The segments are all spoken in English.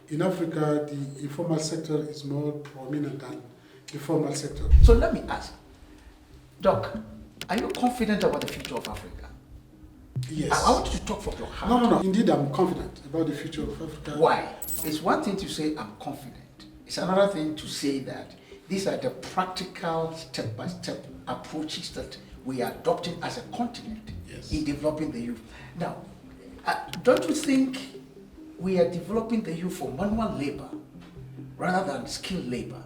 in Africa, the informal sector is more prominent than the formal sector. So let me ask, Doc, are you confident about the future of Africa? Yes. I want you to talk from your heart. No. Indeed, I'm confident about the future of Africa. Why? It's one thing to say I'm confident. It's another thing to say that these are the practical step-by-step approaches that we are adopting as a continent in developing the youth. Now, don't you think we are developing the youth for manual labor rather than skilled labor?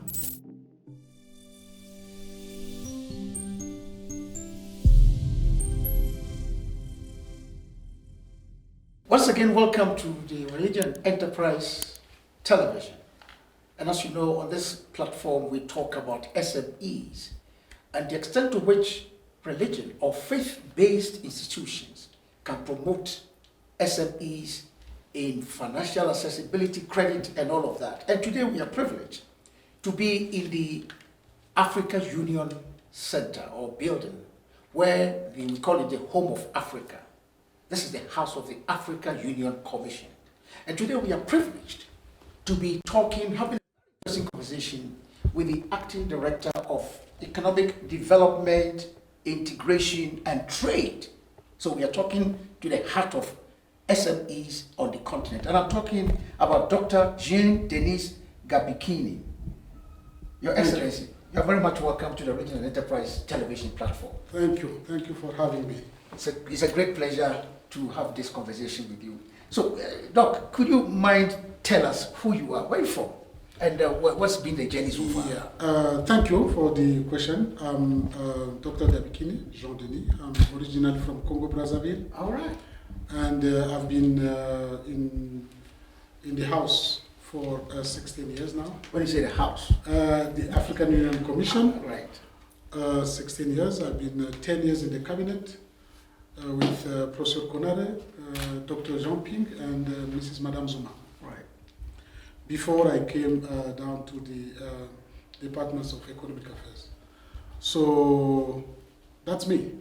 Once again, welcome to the Religion Enterprise Television. And as you know, on this platform, we talk about SMEs and the extent to which religion or faith-based institutions can promote SMEs in financial accessibility, credit, and all of that. And today we are privileged to be in the Africa Union Center or building, where we call it the Home of Africa. This is the house of the Africa Union Commission. And today we are privileged to be having a interesting conversation with the Acting Director of Economic Development, Integration and Trade. So we are talking to the heart of SMEs on the continent. And I'm talking about Dr. Jean-Denis Gabikini. Your Excellency, you're very much welcome to the Regional Enterprise Television platform. Thank you. Thank you for having me. It's a great pleasure to have this conversation with you. So, Doc, could you mind tell us who you are, where you're from, and what's been the journey so far? Yeah. Thank you for the question. I'm Dr. Gabikini, Jean-Denis. I'm originally from Congo, Brazzaville. All right. And I've been in the house for 16 years now. When you say the house? The African Union Commission. Right. 16 years. I've been 10 years in the cabinet with Professor Konare, Dr. Jean Ping, and Mrs. Madame Zuma. Right. Before I came down to the Departments of Economic Affairs. So that's me.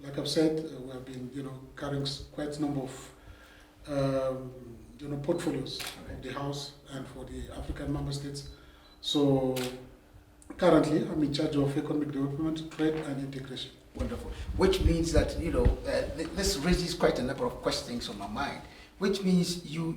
Like I've said, we have been, carrying quite a number of, portfolios of the House and for the African member states. So currently, I'm in charge of economic development, trade, and integration. Wonderful. Which means that, this raises quite a number of questions on my mind. Which means you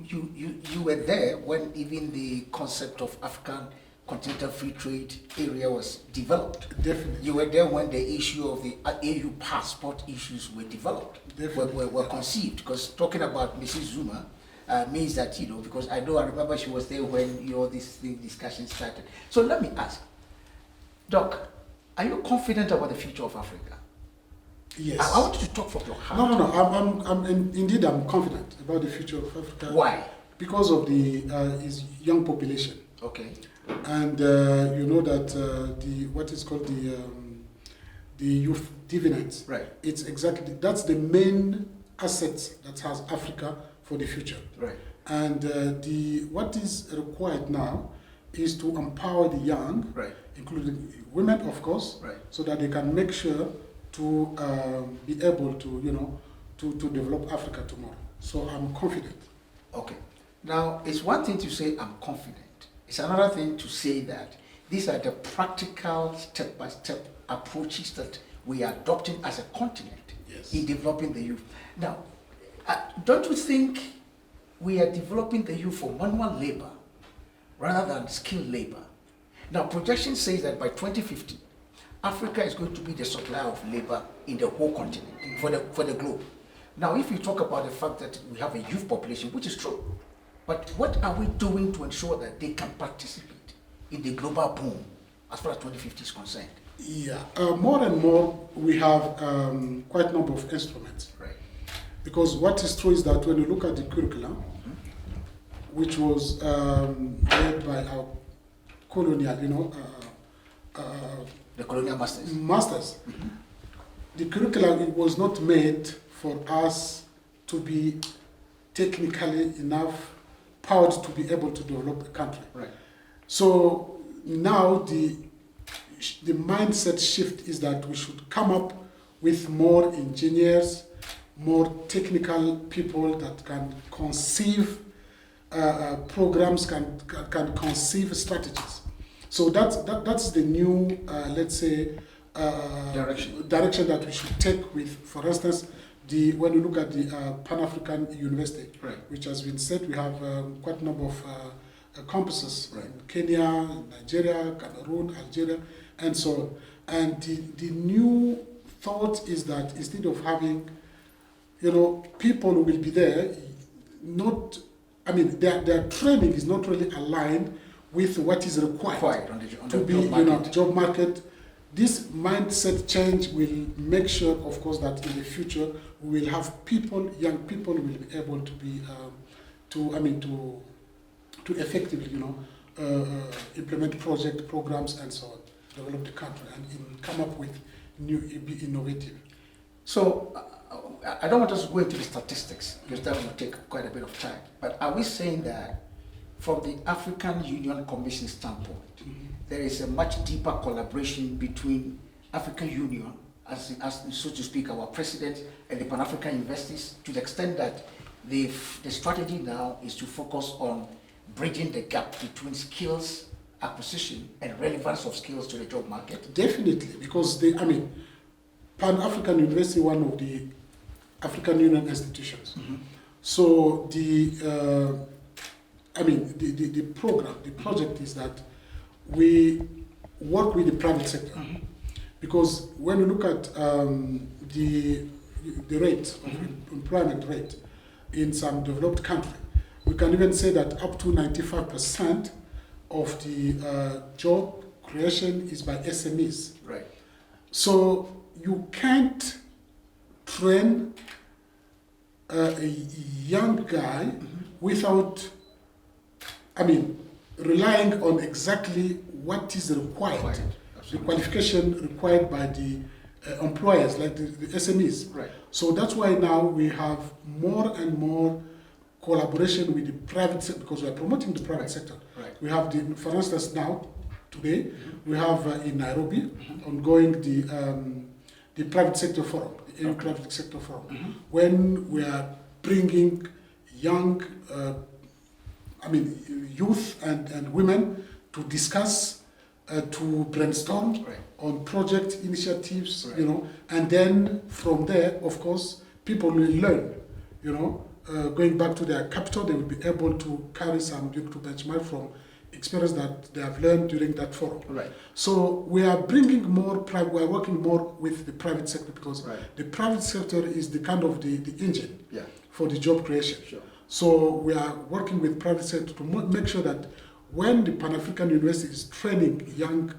were there when even the concept of African continental free trade area was developed. Definitely. You were there when the issue of the AU passport issues were developed, were conceived. Because talking about Mrs. Zuma means that, because I remember she was there when this discussion started. So let me ask, Doc, are you confident about the future of Africa? Yes. I want you to talk from your heart. No. Indeed, I'm confident about the future of Africa. Why? Because of the its young population. Okay. And you know that what is called the youth dividends. Right. That's the main asset that has Africa for the future. Right. And what is required now is to empower the young, right, including women, of course, right, so that they can make sure to be able to to develop Africa tomorrow. So I'm confident. Okay. Now, it's one thing to say I'm confident. It's another thing to say that these are the practical step-by-step approaches that we are adopting as a continent in developing the youth. Now, don't you think we are developing the youth for manual labor rather than skilled labor? Now, projection says that by 2050, Africa is going to be the supplier of labor in the whole continent, for the globe. Now, if you talk about the fact that we have a youth population, which is true, but what are we doing to ensure that they can participate in the global boom as far as 2050 is concerned? Yeah, more and more we have quite a number of instruments. Right. Because what is true is that when you look at the curriculum, which was led by our colonial, the colonial masters. Mm-hmm. The curriculum was not made for us to be technically enough powered to be able to develop a country. Right. So now the mindset shift is that we should come up with more engineers, more technical people that can conceive programs can conceive strategies. So that's the new, let's say, direction that we should take with, for instance, when you look at the Pan-African University, right, which has been said, we have quite a number of campuses in Kenya, Nigeria, Cameroon, Algeria, and so on. And the new thought is that instead of having, people who will be there, their training is not really aligned with what is required on to the be job market. Job market. This mindset change will make sure, of course, that in the future we will have young people, will be able to be to effectively, implement programs, and so on, develop the country, and come up with be innovative. So I don't want us to go into the statistics because that will take quite a bit of time. But are we saying that from the African Union Commission standpoint, there is a much deeper collaboration between African Union, as so to speak, our president, and the Pan-African universities, to the extent that the strategy now is to focus on bridging the gap between skills acquisition and relevance of skills to the job market? Definitely, because Pan-African University, one of the African Union institutions. So the project is that we work with the private sector, because when you look at the rate of employment rate in some developed countries, we can even say that up to 95% of the job creation is by SMEs. Right. So you can't train a young guy without, relying on exactly what is required, the qualification required by the employers, like the SMEs. Right. So that's why now we have more and more collaboration with the private sector, because we are promoting the private sector. Right. We have for instance, now, today, we have in Nairobi ongoing the private sector forum, the EU private sector forum, when we are bringing young, youth and women to discuss, to brainstorm on project initiatives, and then from there, of course, people will learn, going back to their capital, they will be able to carry some, to benchmark from experience that they have learned during that forum. Right. So we are bringing more, we are working more with the private sector, because the private sector is the kind of the engine for the job creation. Sure. So we are working with private sector to make sure that when the Pan-African University is training young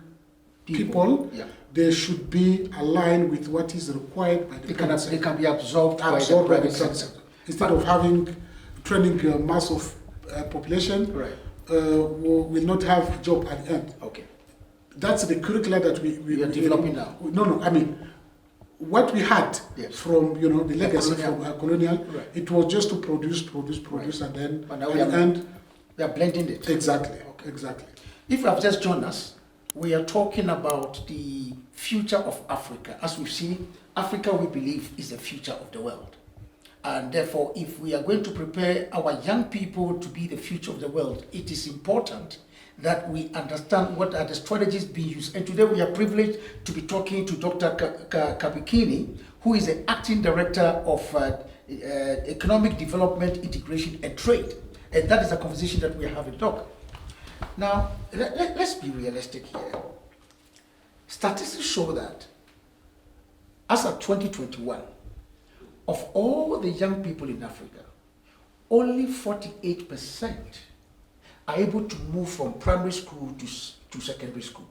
people, they should be aligned with what is required by the private sector. They can be absorbed by the private sector. Instead of training a mass of population, will not have a job at the end. Okay. That's the curricula that we are developing now. No, what we had from the legacy from colonial, it was just to produce, and then but now we are blending it. Exactly. Exactly. If you have just joined us, we are talking about the future of Africa. As we've seen, Africa, we believe, is the future of the world. And therefore, if we are going to prepare our young people to be the future of the world, it is important that we understand what are the strategies being used. And today we are privileged to be talking to Dr. Gabikini, who is the Acting Director of Economic Development, Integration and Trade. And that is a conversation that we are having. Doc, now let's be realistic here. Statistics show that as of 2021, of all the young people in Africa, only 48% are able to move from primary school to secondary school.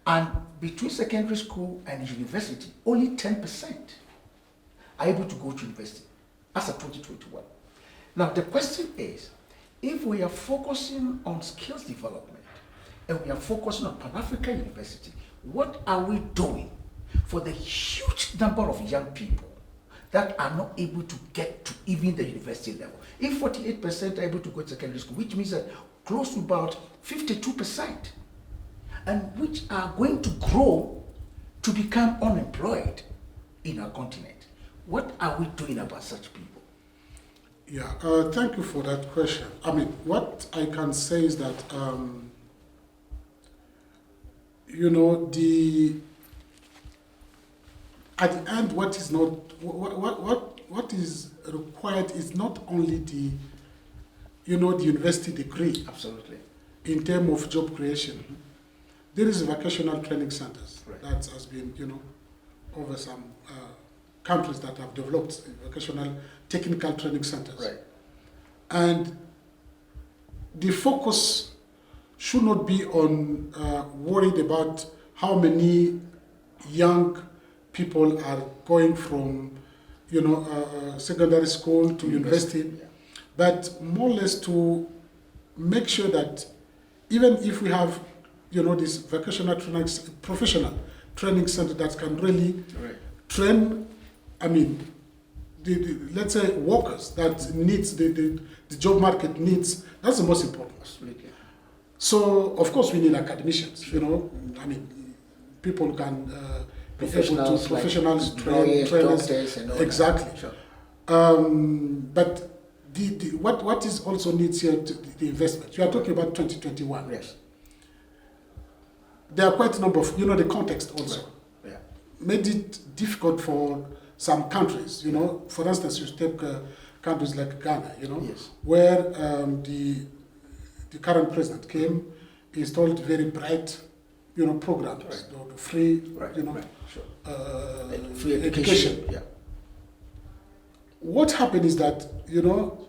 And between secondary school and university, only 10% are able to go to university as of 2021. Now the question is, if we are focusing on skills development and we are focusing on Pan-African University, what are we doing for the huge number of young people that are not able to get to even the university level? If 48% are able to go to secondary school, which means that close to about 52%, and which are going to grow to become unemployed in our continent. What are we doing about such people? Yeah, thank you for that question. I mean, what I can say is that, you know, at the end, what is not, what is required is not only the, you know, the university degree. Absolutely. In terms of job creation. Mm-hmm. There is vocational training centers Right. that has been, you know, over some countries that have developed vocational technical training centers. Right. And the focus should not be on worried about how many young people are going from, you know, secondary school to university, Yeah. but more or less to make sure that even if we have, you know, this vocational training, professional training center that can really Right. train, I mean, let's say workers that needs the job market needs, that's the most important. Absolutely. So of course we need academicians, you know, I mean, people can be able Professionals to, professionals, like lawyers, trainers, doctors, and all exactly. that. Sure. But what is also needs here, the investment. You are talking about 2021. Yes. There are quite a number of, you know, the context also Right. Yeah. made it difficult for some countries, you know. For instance, you take countries like Ghana, you know, Yes. where the current president came, installed very bright, you know, programs, Right. the free, Right. you know, Right. Sure. free education. Yeah. What happened is that, you know,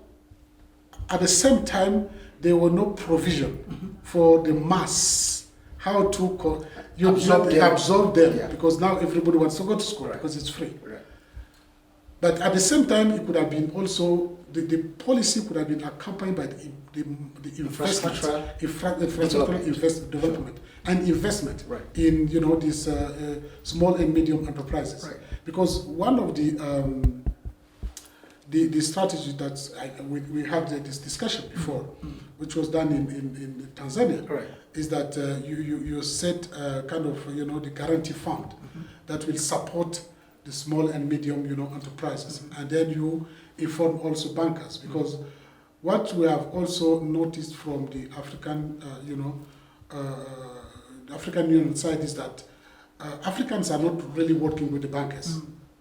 at the same time, there were no provision for the mass, how to absorb them, Yeah. because now everybody wants to go to school Right. because it's free. Right. But at the same time, it could have been also, the policy could have been accompanied by the investment, Development. development and investment Right. in, you know, these small and medium enterprises. Right. Because one of the strategy that we had this discussion before, which was done in Tanzania, Right. is that you set kind of, you know, the guarantee fund that will support the small and medium, you know, enterprises, and then you inform also bankers, because what we have also noticed from the African, you know, the African Union side is that Africans are not really working with the bankers.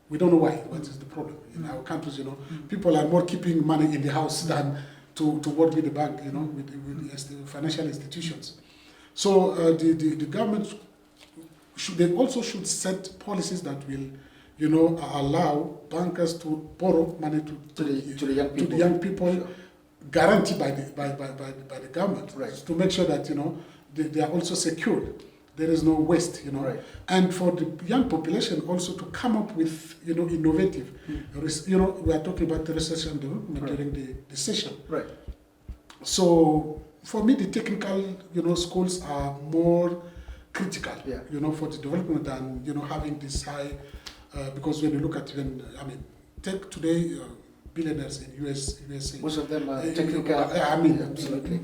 We don't know why. What is the problem in our countries? You know, people are more keeping money in the house than to work with the bank. You know, with the financial institutions. So the government they also should set policies that will, you know, allow bankers to borrow money to the young people, Sure. guaranteed by the government, Right. to make sure that, you know, they are also secured. There is no waste, you know, Right. and for the young population also to come up with, you know, innovative, you know, we are talking about the research and development Right. during the session. Right. So for me, the technical, you know, schools are more critical, Yeah. you know, for the development than, you know, having this high, because when you look at even, I mean, take today, billionaires in USA. Most of them are technical. I mean, Absolutely.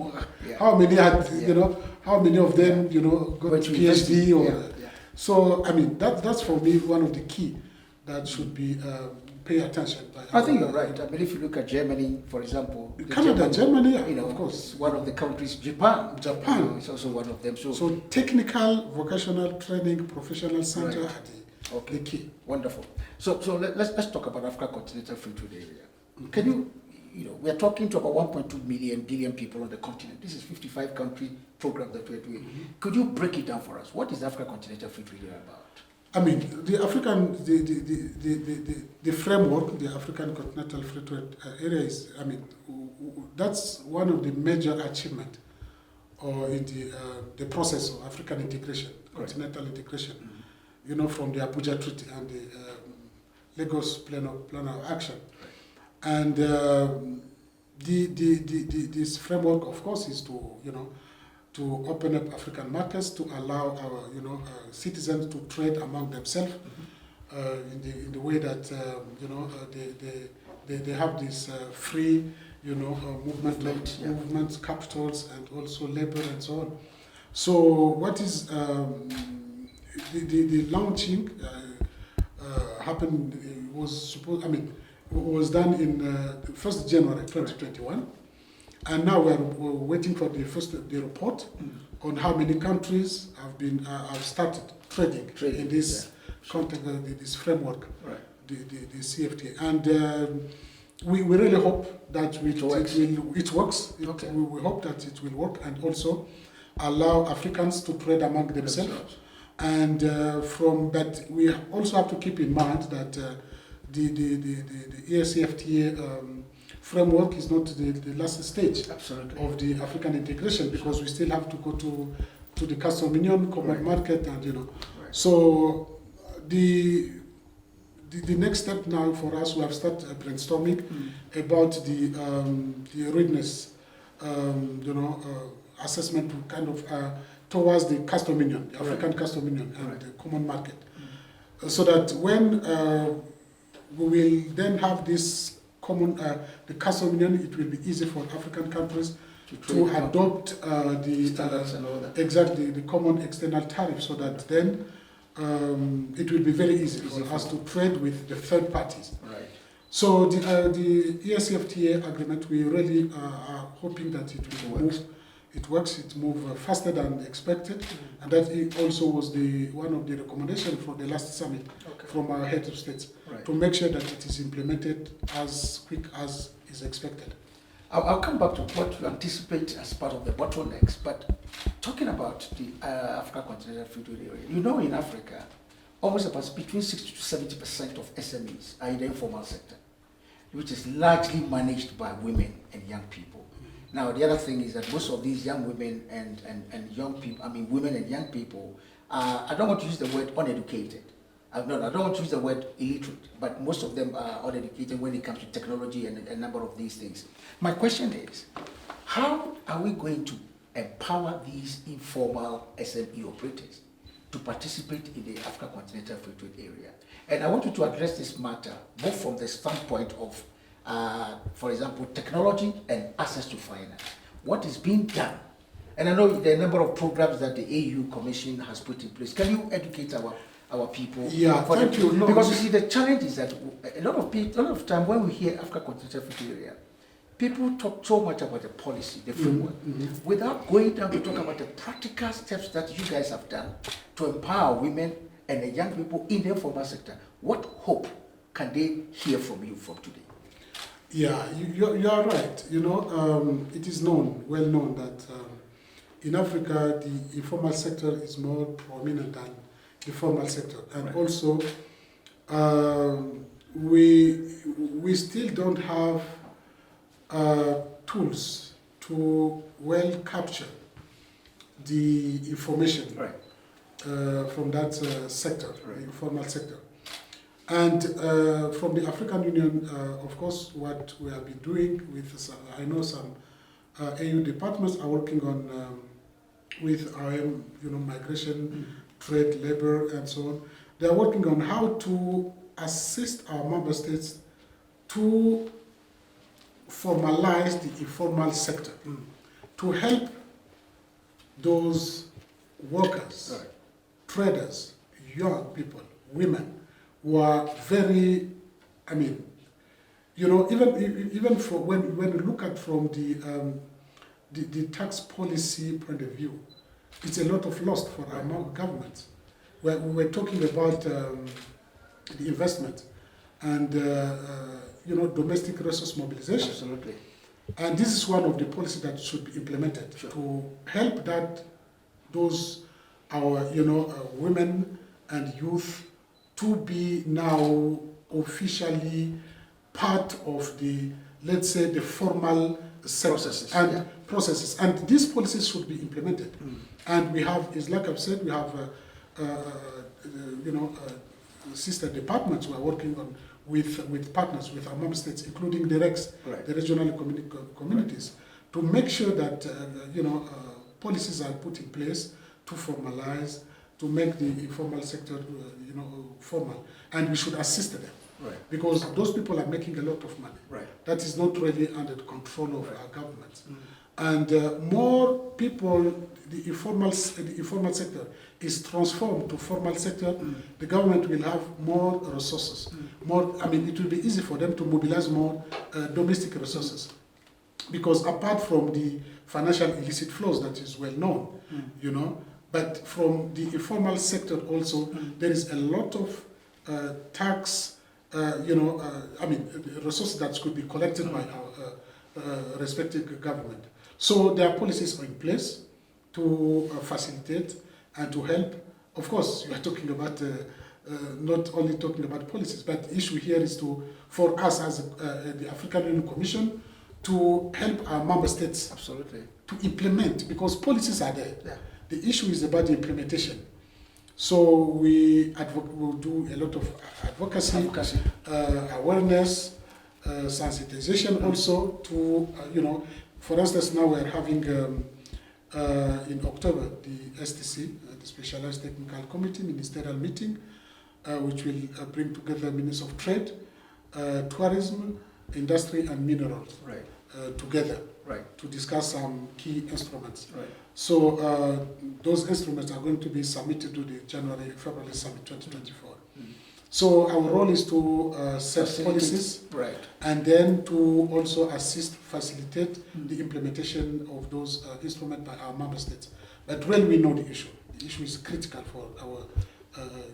Yeah. how many had, Yeah. you know, how many of them, you know, got Went to PhD university. or, Yeah. so, I mean, that's for me one of the key that should be pay attention. I think you're right. I mean, if you look at Germany, for example, Canada, Germany, you know, of course. it's one of the countries. Japan, Japan. you know, is also one of them. So technical, vocational training, professional center Right. are Okay. the key. Wonderful. So let's talk about Africa Continental Free Trade Area. Can you know, we are talking to about 1.2 billion people on the continent. This is 55 country program that we're doing. Could you break it down for us? What is Africa Continental Free Trade Area about? I mean, the African, the framework, the African Continental Free Trade Area is, I mean, that's one of the major achievements in the process of African integration, continental integration, you know, from the Abuja Treat and the Lagos Plan of Action. And this framework, of course, is to, you know, to open up African markets, to allow our, you know, citizens to trade among themselves in the way that, you know, they have this free, you know, movement, capitals, and also labor and so on. So what is the launching happened was supposed, I mean, was done in 1st January 2021, and now we're waiting for the report on how many countries have started trading in this context, this framework, the CFTA, and we really hope that it works. We hope that it will work and also allow Africans to trade among themselves. And from that, we also have to keep in mind that the AfCFTA framework is not the last stage of the African integration, because we still have to go to the custom union, common market, and So the next step now for us, we have started brainstorming about the readiness, assessment to kind of towards the custom union, the African custom union, and the common market, so that when we will then have this common, the custom union, it will be easy for African countries to adopt the common external tariff, so that then it will be very easy for us to trade with the third parties. So the AfCFTA agreement, we really are hoping that it will move. It works. It moves faster than expected, and that also was one of the recommendations for the last summit from our heads of states, to make sure that it is implemented as quick as is expected. I'll come back to what you anticipate as part of the bottlenecks, but talking about the African continental free trade area, in Africa, almost about between 60 to 70% of SMEs are in the informal sector, which is largely managed by women and young people. Now, the other thing is that most of these young women and young people, women and young people, I don't want to use the word uneducated. I don't want to use the word illiterate, but most of them are uneducated when it comes to technology and a number of these things. My question is, how are we going to empower these informal SME operators to participate in the African continental free trade area? And I want you to address this matter both from the standpoint of for example, technology and access to finance. What is being done? And I know there are a number of programs that the AU Commission has put in place. Can you educate our people? Yeah, thank you. No, because you see, the challenge is that a lot of time when we hear Africa Continental Free Trade Area, people talk so much about the policy, the framework, without going down to talk about the practical steps that you guys have done to empower women and the young people in the informal sector. What hope can they hear from you from today? Yeah, you are right. It is well known that in Africa, the informal sector is more prominent than the formal sector. And also, we still don't have tools to well capture the information from that sector, the informal sector. And from the African Union, of course, what we have been doing with, I know some AU departments are working on with migration, trade, labor, and so on. They are working on how to assist our member states to formalize the informal sector, to help those workers, traders, young people, women, who are very, even for when we look at from the tax policy point of view, it's a lot of loss for our governments. We're talking about the investment and domestic resource mobilization. Absolutely. And this is one of the policies that should be implemented to help our women and youth to be now officially part of the, let's say, the formal processes. And these policies should be implemented. And we have, like I've said, we have, sister departments who are working on with partners, with our member states, including the RECs, the regional communities, to make sure that, policies are put in place to formalize, to make the informal sector, formal, and we should assist them, because those people are making a lot of money. That is not really under the control of our governments. and more people, the informal sector is transformed to formal sector, the government will have more resources. More, I mean, it will be easy for them to mobilize more domestic resources, because apart from the financial illicit flows that is well known, you know, but from the informal sector also, there is a lot of tax, you know, I mean, resources that could be collected by our respective government. So there are policies in place to facilitate and to help. Of course, you are talking about not only talking about policies, but the issue here is for us as the African Union Commission to help our member states Absolutely. to implement, because policies are there. Yeah. The issue is about the implementation. So we will do a lot of advocacy. Awareness, sensitization also to, you know, for instance, now we're having in October the STC, the Specialized Technical Committee Ministerial Meeting, which will bring together Ministers of Trade, Tourism, Industry and Minerals together to discuss some key instruments. So those instruments are going to be submitted to the January-February Summit 2024. So our role is to set policies and then to also assist, facilitate the implementation of those instruments by our member states. But when we know the issue is critical for our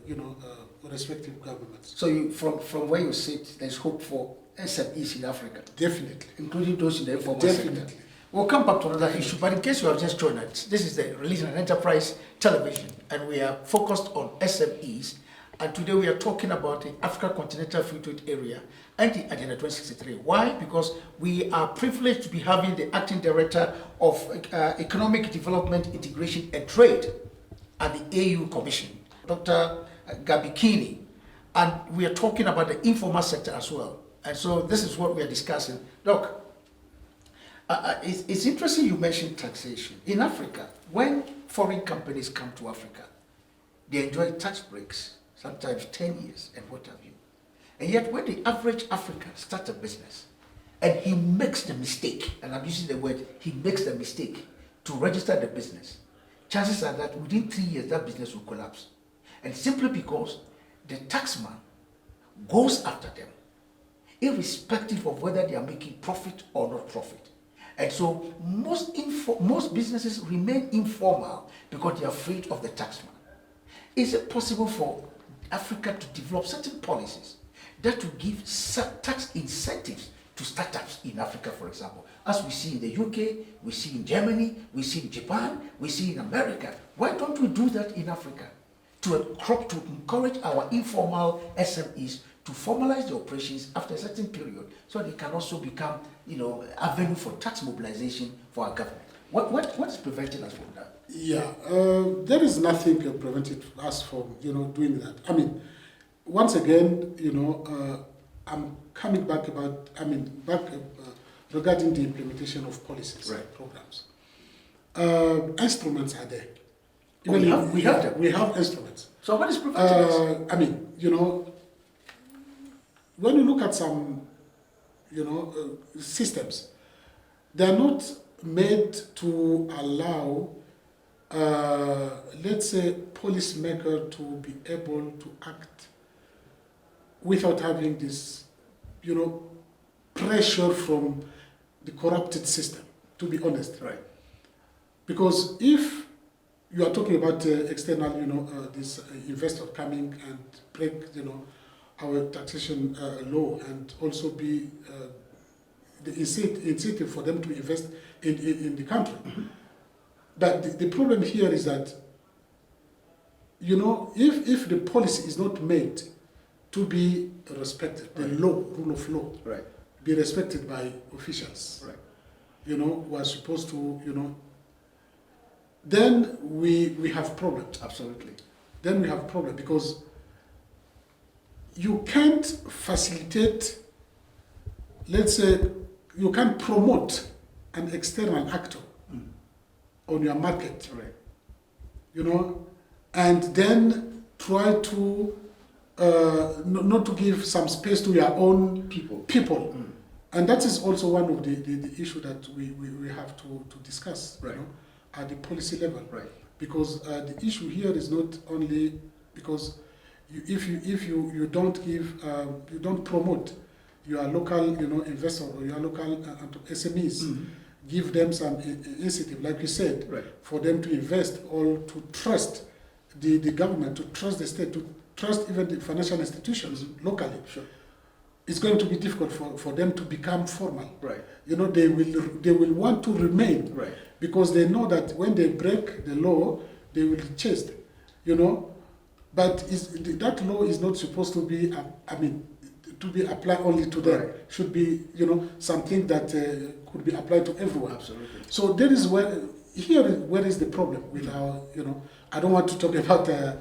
you know, respective governments. So you, from where you sit, there's hope for SMEs in Africa? Definitely. Including those in the informal sector? We'll come back to another issue, but in case you have just joined us, this is the Religion and Enterprise Television, and we are focused on SMEs. And today we are talking about the Africa Continental Free Trade Area and the Agenda 2063. Why? Because we are privileged to be having the Acting Director of Economic Development, Integration and Trade at the AU Commission, Dr. Gabikini. And we are talking about the informal sector as well. And so this is what we are discussing. Doc, it's interesting you mentioned taxation. In Africa, when foreign companies come to Africa, they enjoy tax breaks, sometimes 10 years and what have you. And yet when the average African starts a business and he makes the mistake, and I'm using the word, he makes the mistake to register the business, chances are that within 3 years that business will collapse. And simply because the taxman goes after them, irrespective of whether they are making profit or not profit. And so most businesses remain informal because they are afraid of the taxman. Is it possible for Africa to develop certain policies that will give tax incentives to startups in Africa, for example? As we see in the UK, we see in Germany, we see in Japan, we see in America. Why don't we do that in Africa? To encourage our informal SMEs to formalize the operations after a certain period, so they can also become, you know, avenue for tax mobilization for our government. What is preventing us from that? Yeah, there is nothing preventing us from, you know, doing that. I mean, once again, you know, I'm coming back regarding the implementation of policies, programs. Instruments are there. We have instruments. So what is preventing us? I mean, you know, when you look at some, you know, systems, they are not made to allow, let's say, policymaker to be able to act without having this, you know, pressure from the corrupted system, to be honest. Because if you are talking about external, you know, this investor coming and break, you know, our taxation law and also be the incentive for them to invest in the country. But the problem here is that, you know, if the policy is not made to be respected, the law, rule of law, be respected by officials, you know, who are supposed to, you know, then we have problems. Absolutely. Then we have problem, because you can't facilitate, let's say, you can't promote an external actor on your market, you know, and then try to not to give some space to your own people, And that is also one of the issue that we have to discuss, Right. At the policy level. Right. Because the issue here is not only because if you don't give, you don't promote your local, investor or your local SMEs, give them some incentive, like you said, Right. for them to invest or to trust the government, to trust the state, to trust even the financial institutions locally. Sure. It's going to be difficult for them to become formal. Right. They will want to remain, Right. because they know that when they break the law, they will be chased. But that law is not supposed to be, to be applied only to them. Right. Should be, something that could be applied to everyone. Absolutely. So there is where is the problem with our, I don't want to talk about our,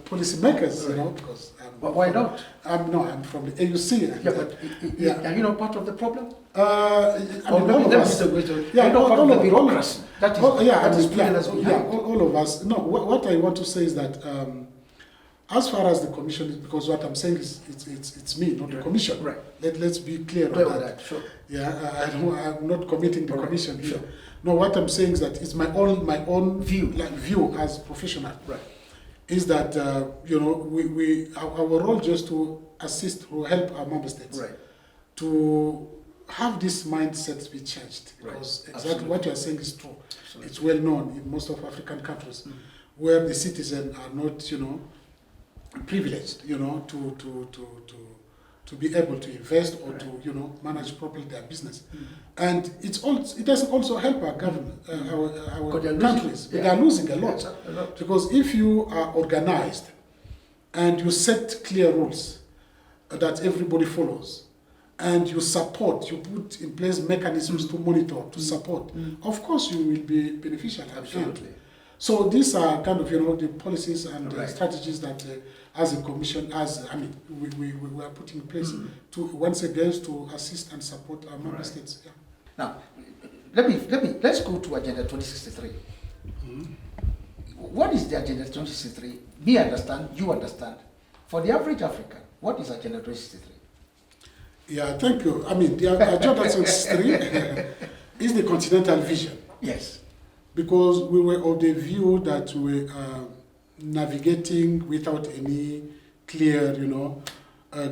policymakers, because. But why not? I'm from the AUC. And, Yeah, but are you not part of the problem? all of us. Yeah, not part of the bureaucracy. That is, all of us. No, what I want to say is that as far as the commission is, because what I'm saying is it's me, not the commission. Right. Let's be clear on that. Sure. Yeah, I'm not committing the commission here. Sure. No, what I'm saying is that it's my own view as professional. Right. Is that our role just to assist or help our member states, right, to have this mindset be changed, because right, exactly what you are saying is true. Absolutely. It's well known in most of African countries where the citizens are not privileged to be able to invest or right, to manage properly their business. And it doesn't also help our government, our countries. They are losing a lot. Because if you are organized and you set clear rules that everybody follows, and you put in place mechanisms to monitor, to support, of course you will be beneficial. Absolutely. So these are kind of the policies and right, strategies that as a commission, we are putting in place to once again to assist and support our member states. Yeah. Now, let's go to Agenda 2063. What is the Agenda 2063? Me understand, you understand. For the average African, what is Agenda 2063? Yeah, thank you. The Agenda 2063 is the continental vision. Yes. Because we were of the view that we were navigating without any clear,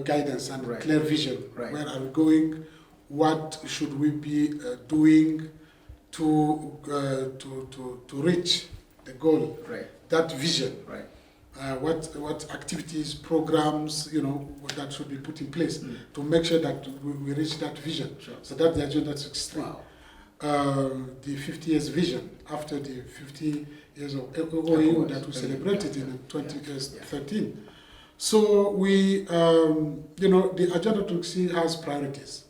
guidance and right, clear vision. Right. Where are we going? What should we be doing to reach the goal? Right. That vision. Right. What activities, programs, that should be put in place to make sure that we reach that vision. Sure. So that's the Agenda 2063. Wow. The 50 years vision after the 50 years of OAU that we celebrated in 2013. So we, the Agenda 2060 has priorities.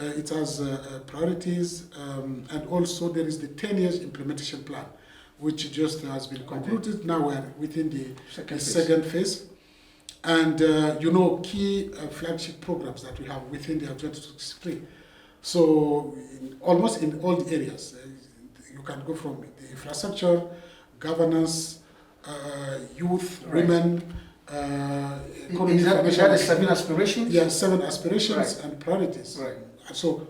It has priorities, and also there is the 10 years implementation plan, which just has been concluded. Now we're within the second phase. And, key flagship programs that we have within the Agenda 2063. So almost in all the areas, you can go from the infrastructure, governance, youth, right, women, economy. Is that the 7 aspirations? Yeah, 7 aspirations, right, and priorities. Right. So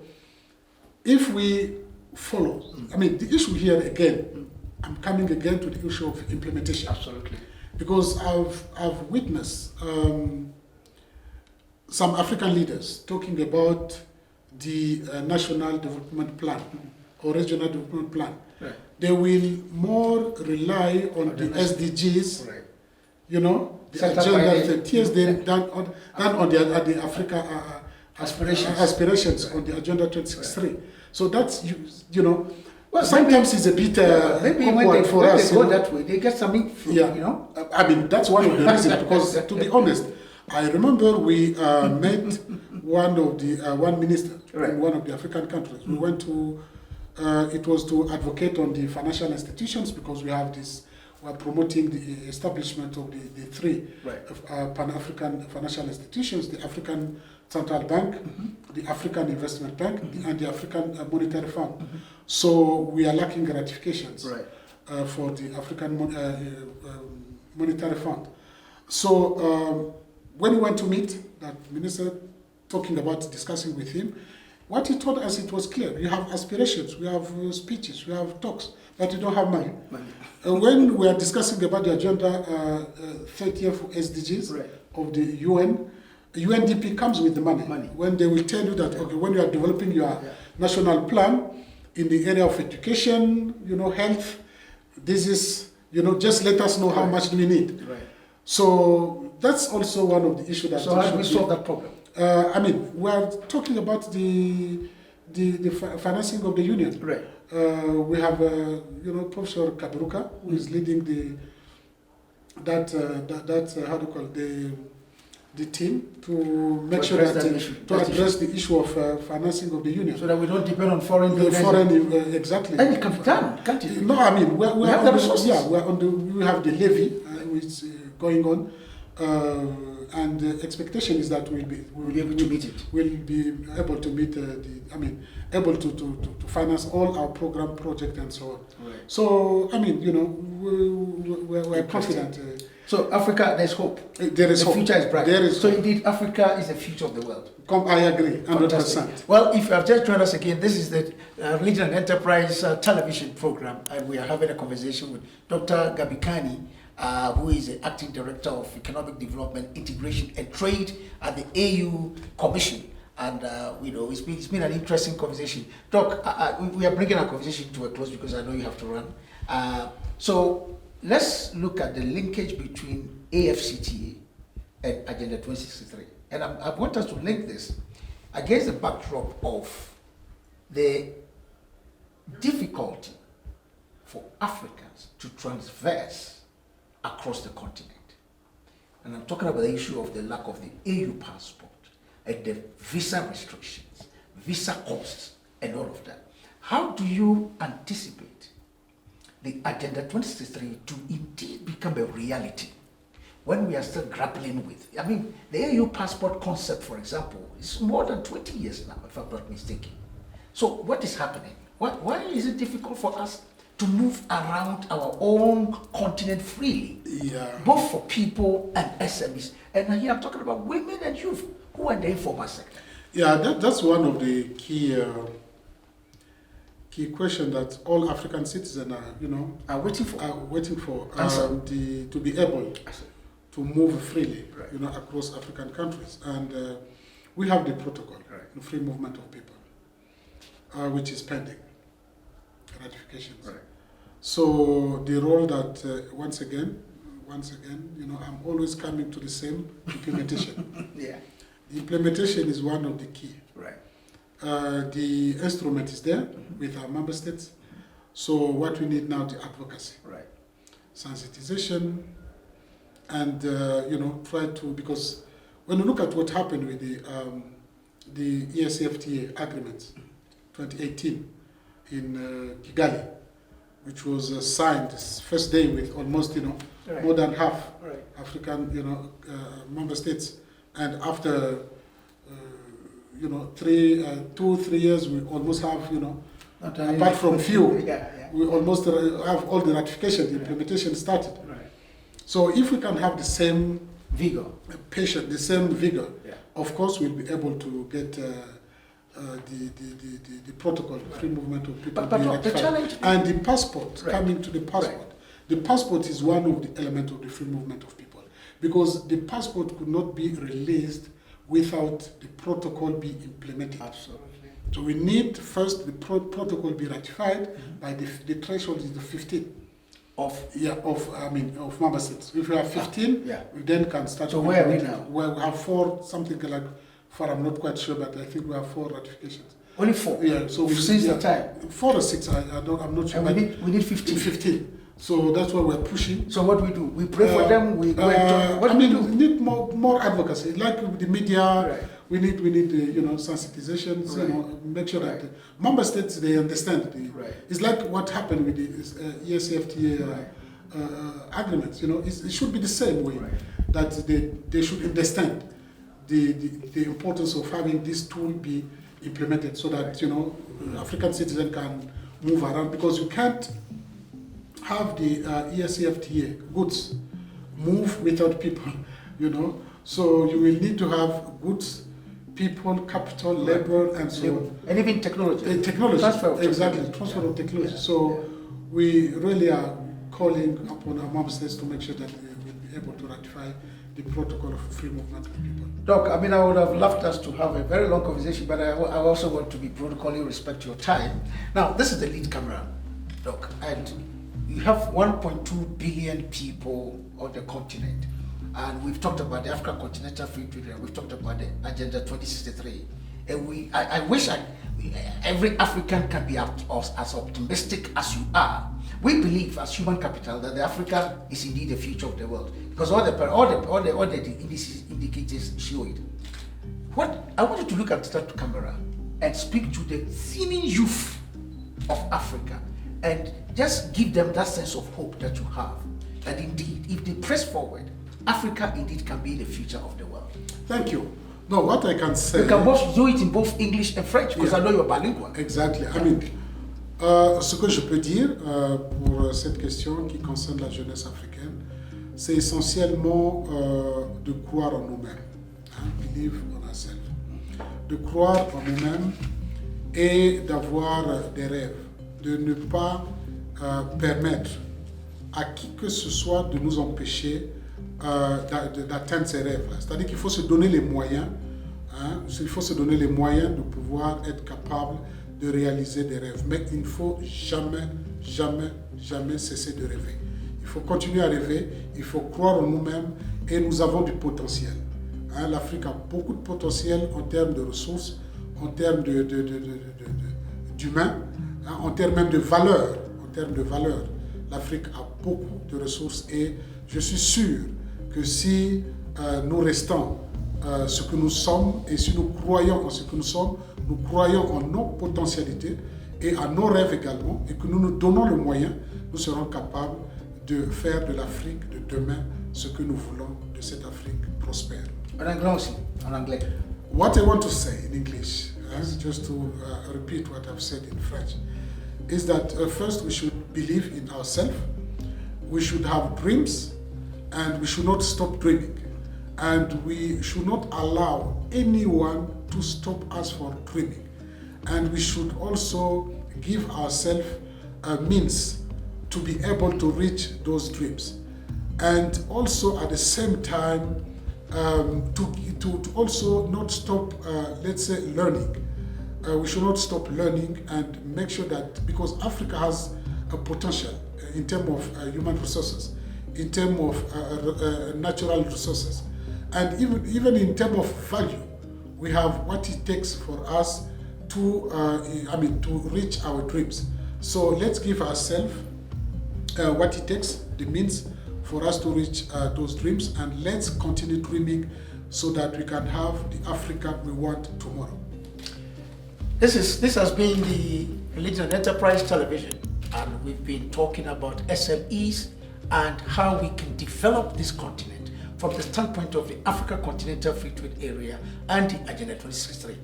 if we follow, the issue here again, I'm coming again to the issue of implementation. Absolutely. Because I've witnessed some African leaders talking about the National Development Plan or Regional Development Plan. Right. They will more rely on the SDGs, right, the agenda 30 years than on the Africa aspirations on the Agenda 2063. Right. So that's, well, sometimes it's a bit awkward for us. They go that way, they get something from, that's one of the reasons, because to be honest, I remember we met one minister, right, in one of the African countries. We went to, it was to advocate on the financial institutions, because we are promoting the establishment of the 3 right, Pan-African financial institutions, the African Central Bank, the African Investment Bank, and the African Monetary Fund. So we are lacking ratifications, right, for the African Monetary Fund. So when we went to meet that minister, discussing with him, what he told us, it was clear. You have aspirations, we have speeches, we have talks, but you don't have money. When we are discussing about the agenda 30th SDGs of the UN, UNDP comes with the money. When they will tell you that, okay, when you are developing your national plan in the area of education, health, this is, just let us know how much do we need. So that's also one of the issues that. So how do we solve that problem? We are talking about the financing of the union. We have, Professor Kaberuka, who is leading the team to make sure that to address the issue of financing of the union, so that we don't depend on foreign exactly. And it can be done, can't it? No, we have the resources. We have the levy which is going on. And the expectation is that we'll be able to meet it. We'll be able to meet able to finance all our program, project, and so on. So we're confident. So Africa, there's hope. There is the hope. Future is bright. There is so hope. Indeed, Africa is the future of the world. I agree, 100%. Well, if you have just joined us again, this is the Regional Enterprise television program, and we are having a conversation with Dr. Gabikini, who is the Acting Director of Economic Development, Integration and Trade at the AU Commission. And, it's been an interesting conversation. Doc, we are bringing our conversation to a close because I know you have to run. So let's look at the linkage between AfCFTA and Agenda 2063. And I want us to link this against the backdrop of the difficulty for Africans to traverse across the continent. And I'm talking about the issue of the lack of the AU passport and the visa restrictions, visa costs, and all of that. How do you anticipate the Agenda 2063 to indeed become a reality when we are still grappling with? The AU passport concept, for example, is more than 20 years now, if I'm not mistaken. So what is happening? Why is it difficult for us to move around our own continent freely, both for people and SMEs? And here I'm talking about women and youth who are in the informal sector. Yeah, that's one of the key questions that all African citizens are waiting for to be able to move freely, across African countries. And we have the protocol, the free movement of people, which is pending ratifications. So the role that once again, I'm always coming to the same implementation. The implementation is one of the key. The instrument is there with our member states. So what we need now, the advocacy, sensitization, and try to, because when you look at what happened with the AfCFTA agreement, 2018 in Kigali, which was signed first day with almost more than half African member states, and after 2-3 years we almost have apart from few we almost have all the ratification, the implementation started. So if we can have the same vigor, the same vigor, of course we'll be able to get the protocol, the free movement of people, but the challenge and the passport. Coming to the passport, the passport is one of the elements of the free movement of people, because the passport could not be released without the protocol be implemented. Absolutely. So we need first the protocol be ratified by the threshold is the 15 of member states. If we have 15, we then can start. So where are we now? Well, we have 4, something like 4. I'm not quite sure, but I think we have 4 ratifications. Only 4. Yeah. So since the time 4 or 6. I'm not sure. And we need 15. 15. So that's what we're pushing. So what we do? We pray for them. We go and what we do? We need more advocacy, like with the media. We need sensitizations. Make sure that the member states they understand. It's like what happened with the AfCFTA agreements. It should be the same way that they should understand the importance of having this tool be implemented, so that African citizens can move around, because you can't have the AfCFTA goods move without people. So you will need to have goods, people, capital, labor, and so on. And even technology. Technology, Transfer of exactly, technology. transfer of technology. Yeah. So we really are calling upon our member states to make sure that we will be able to ratify the protocol of free movement of people. Doc, I mean, I would have loved us to have a very long conversation, but I also want to be protocolly, respect your time. Now, this is the lead camera, Doc, and you have 1.2 billion people on the continent. And we've talked about the African Continental Free Trade Area, we've talked about the Agenda 2063. And I wish every African can be as optimistic as you are. We believe as human capital that Africa is indeed the future of the world, because all the indicators show it. What I want you to look at that camera and speak to the seeming youth of Africa and just give them that sense of hope that you have, that indeed, if they press forward, Africa indeed can be the future of the world. Thank you. No, what I can say... You can both do it in both English and French, because I know you're bilingual. Exactly. I mean, ce que je peux dire pour cette question qui concerne la jeunesse africaine, c'est essentiellement de croire en nous-mêmes. Believe on ourselves. De croire en nous-mêmes et d'avoir des rêves. De ne pas permettre à qui que ce soit de nous empêcher d'atteindre ces rêves-là. C'est-à-dire qu'il faut se donner les moyens, il faut se donner les moyens de pouvoir être capable de réaliser des rêves. Mais il ne faut jamais, jamais, jamais cesser de rêver. Il faut continuer à rêver, il faut croire en nous-mêmes et nous avons du potentiel. L'Afrique a beaucoup de potentiel en termes de ressources, en termes d'humains, en termes même de valeurs. En termes de valeurs, l'Afrique a beaucoup de ressources et je suis sûr que si nous restons ce que nous sommes et si nous croyons en ce que nous sommes, nous croyons en nos potentialités et à nos rêves également et que nous nous donnons le moyen, nous serons capables de faire de l'Afrique de demain ce que nous voulons de cette Afrique prospère. En anglais aussi, en anglais. What I want to say in English, just to repeat what I've said in French, is that first we should believe in ourselves, we should have dreams, and we should not stop dreaming. And we should not allow anyone to stop us from dreaming. And we should also give ourselves a means to be able to reach those dreams. And also at the same time, to also not stop, let's say, learning. We should not stop learning and make sure that, because Africa has a potential in terms of human resources, in terms of natural resources, and even in terms of value, we have what it takes for us to, to reach our dreams. So let's give ourselves what it takes, the means for us to reach those dreams, and let's continue dreaming so that we can have the Africa we want tomorrow. This has been the Religion and Enterprise Television, and we've been talking about SMEs and how we can develop this continent from the standpoint of the African Continental Free Trade Area and the Agenda 2063.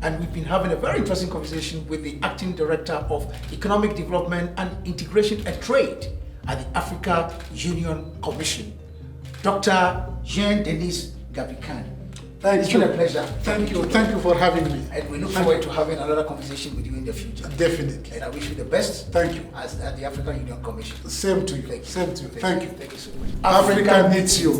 And we've been having a very interesting conversation with the Acting Director of Economic Development and Integration and Trade at the Africa Union Commission, Dr. Jean-Denis Gabikini. It's been a pleasure. Thank you for having me. And we look forward to having another conversation with you in the future. Definitely. And I wish you the best. Thank you. As at the African Union Commission. Same to you. Thank you. Same to you. Thank you. Thank you so much. Africa needs you.